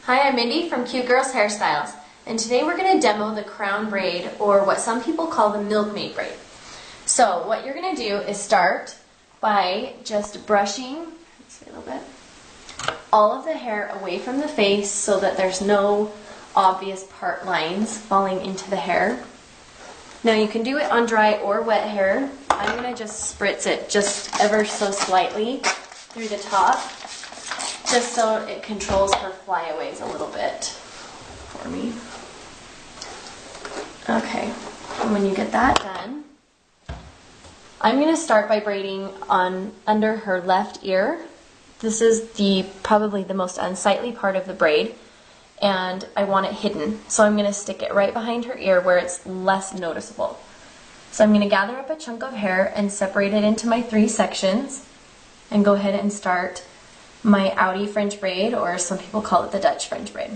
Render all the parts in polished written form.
Hi, I'm Mindy from Cute Girls Hairstyles, and today we're going to demo the crown braid, or what some people call the milkmaid braid. So what you're going to do is start by just brushing all of the hair away from the face so that there's no obvious part lines falling into the hair. Now you can do it on dry or wet hair. I'm going to just spritz it just ever so slightly through the top, just so it controls her flyaways a little bit for me. Okay, and when you get that done, I'm going to start by braiding under her left ear. This is probably the most unsightly part of the braid, and I want it hidden. So I'm going to stick it right behind her ear where it's less noticeable. So I'm going to gather up a chunk of hair and separate it into my 3 sections and go ahead and start my outie French braid, or some people call it the Dutch French braid.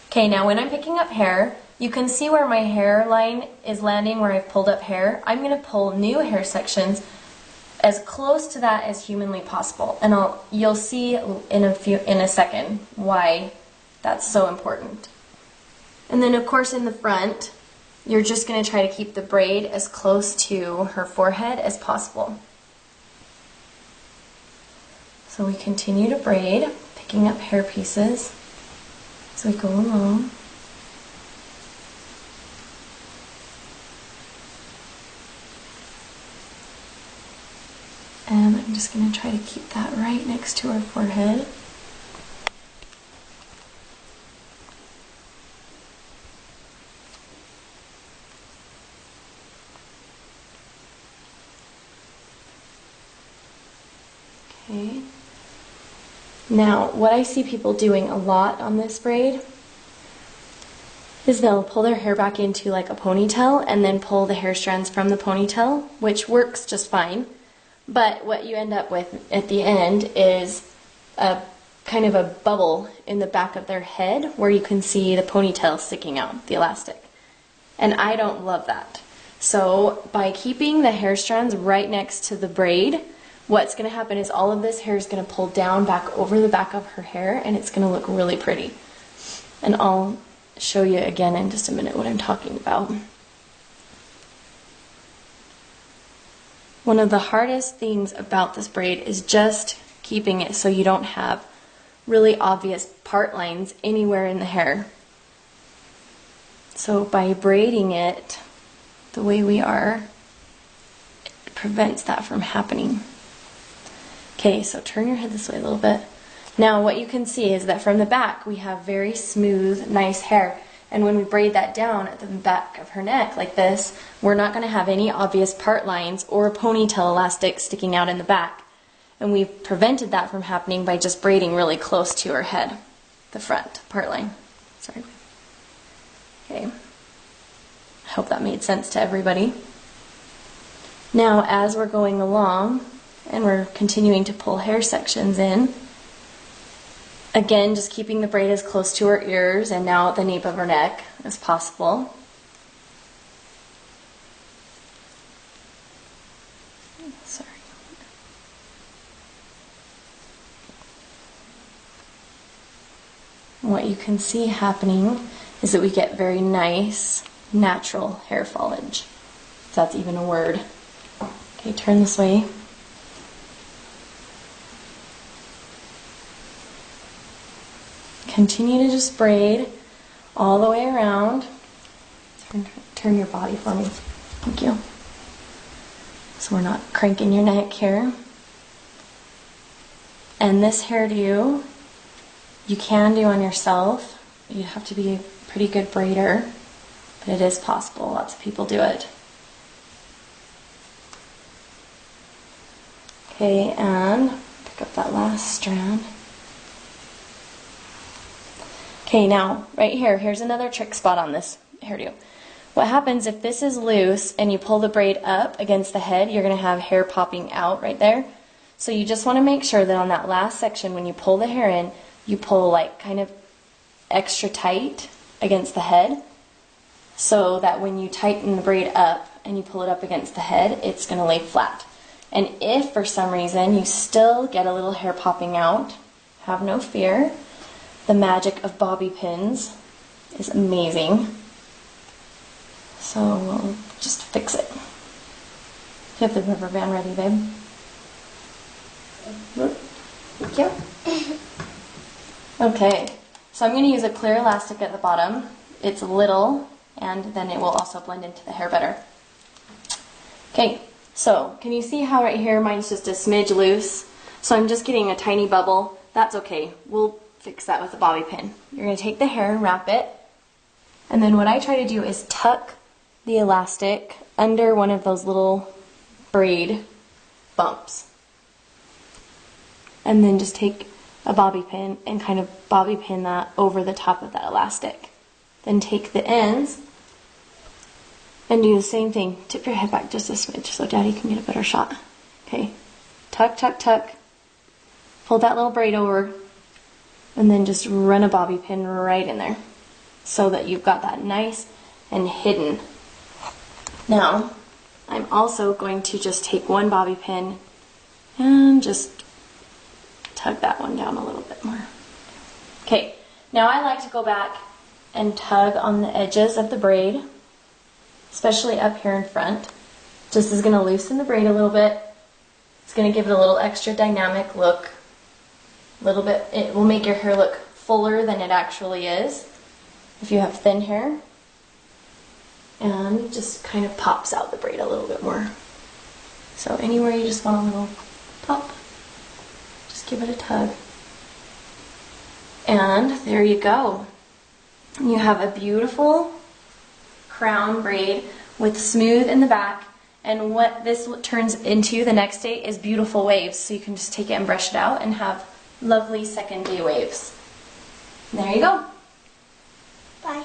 Okay, now when I'm picking up hair, you can see where my hairline is landing where I've pulled up hair. I'm going to pull new hair sections as close to that as humanly possible, and you'll see in a second why that's so important. And then of course in the front, you're just going to try to keep the braid as close to her forehead as possible. So we continue to braid, picking up hair pieces as we go along. And I'm just going to try to keep that right next to her forehead. Okay. Now, what I see people doing a lot on this braid is they'll pull their hair back into like a ponytail and then pull the hair strands from the ponytail, which works just fine. But what you end up with at the end is a kind of a bubble in the back of their head where you can see the ponytail sticking out, the elastic. And I don't love that. So by keeping the hair strands right next to the braid, what's going to happen is all of this hair is going to pull down back over the back of her hair, and it's going to look really pretty. And I'll show you again in just a minute what I'm talking about. One of the hardest things about this braid is just keeping it so you don't have really obvious part lines anywhere in the hair. So by braiding it the way we are, it prevents that from happening. Okay, so turn your head this way a little bit. Now what you can see is that from the back we have very smooth, nice hair. And when we braid that down at the back of her neck like this, we're not going to have any obvious part lines or a ponytail elastic sticking out in the back. And we've prevented that from happening by just braiding really close to her head, the front part line. Sorry. Okay. I hope that made sense to everybody. Now as we're going along, and we're continuing to pull hair sections in. Again, just keeping the braid as close to her ears and now at the nape of her neck as possible. Sorry. What you can see happening is that we get very nice, natural hair foliage. If that's even a word. Okay, turn this way. Continue to just braid all the way around. Turn your body for me. Thank you. So we're not cranking your neck here. And this hairdo, you can do on yourself. You have to be a pretty good braider, but it is possible. Lots of people do it. Okay, and pick up that last strand. Okay, now, right here, here's another trick spot on this hairdo. What happens if this is loose and you pull the braid up against the head, you're going to have hair popping out right there. So you just want to make sure that on that last section, when you pull the hair in, you pull like kind of extra tight against the head, so that when you tighten the braid up and you pull it up against the head, it's going to lay flat. And if for some reason you still get a little hair popping out, have no fear. The magic of bobby pins is amazing. So we'll just fix it. You have the rubber band ready, babe? Thank you. Okay, so I'm going to use a clear elastic at the bottom. It's little, and then it will also blend into the hair better. Okay, so can you see how right here mine's just a smidge loose? So I'm just getting a tiny bubble. That's okay. We'll fix that with a bobby pin. You're going to take the hair and wrap it. And then what I try to do is tuck the elastic under one of those little braid bumps. And then just take a bobby pin and kind of bobby pin that over the top of that elastic. Then take the ends and do the same thing. Tip your head back just a smidge so Daddy can get a better shot. Okay, tuck, tuck, tuck. Pull that little braid over and then just run a bobby pin right in there so that you've got that nice and hidden. Now, I'm also going to just take one bobby pin and just tug that one down a little bit more. Okay, now I like to go back and tug on the edges of the braid, especially up here in front. This is going to loosen the braid a little bit. It's going to give it a little extra dynamic look. It will make your hair look fuller than it actually is if you have thin hair. And just kind of pops out the braid a little bit more. So anywhere you just want a little pop, just give it a tug. And there you go. You have a beautiful crown braid with smooth in the back. And what this turns into the next day is beautiful waves. So you can just take it and brush it out and have lovely second day waves. And there you go. Bye.